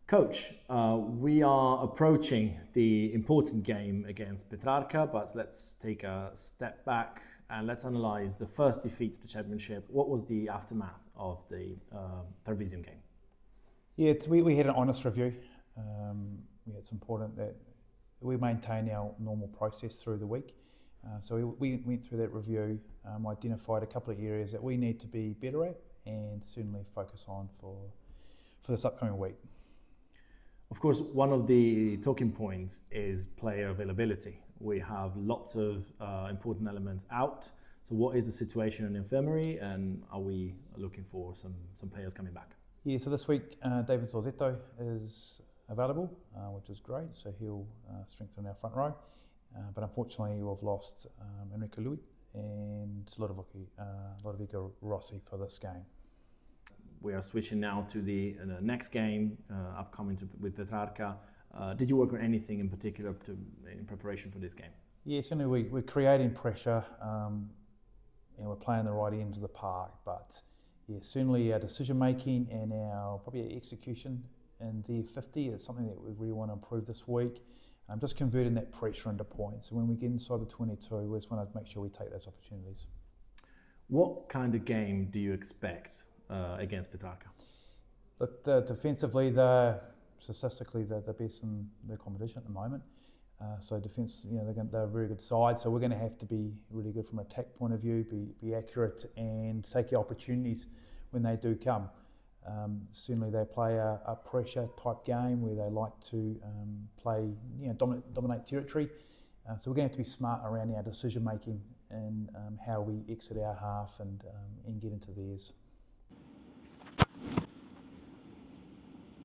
Coach, we are approaching the important game against Petrarca, but let's take a step back and let's analyze the first defeat of the championship. What was the aftermath of the Tarvisium game? Yeah, we had an honest review. It's important that we maintain our normal process through the week. So we went through that review, identified a couple of areas that we need to be better at and certainly focus on for this upcoming week. Of course, one of the talking points is player availability. We have lots of important elements out. So what is the situation in the infirmary, and are we looking for some players coming back? Yeah, so this week David Zorzetto is available, which is great. So he'll strengthen our front row. But unfortunately, we've lost Enrico Lui and Lodovico Rossi for this game. We are switching now to the next game upcoming with Petrarca. Did you work on anything in particular in preparation for this game? Yeah, certainly we're creating pressure and we're playing the right end of the park. But yeah, certainly our decision making and our execution in the 50 is something that we really want to improve this week. Just converting that pressure into points. So when we get inside the 22, we just want to make sure we take those opportunities. What kind of game do you expect against Petrarca? Look, defensively, statistically, they're the best in the competition at the moment. So defence, they're a very good side. So we're going to have to be really good from an attack point of view, be accurate and take the opportunities when they do come. Certainly they play a pressure type game where they like to play, dominate territory. So we're going to have to be smart around our decision making and how we exit our half and get into theirs.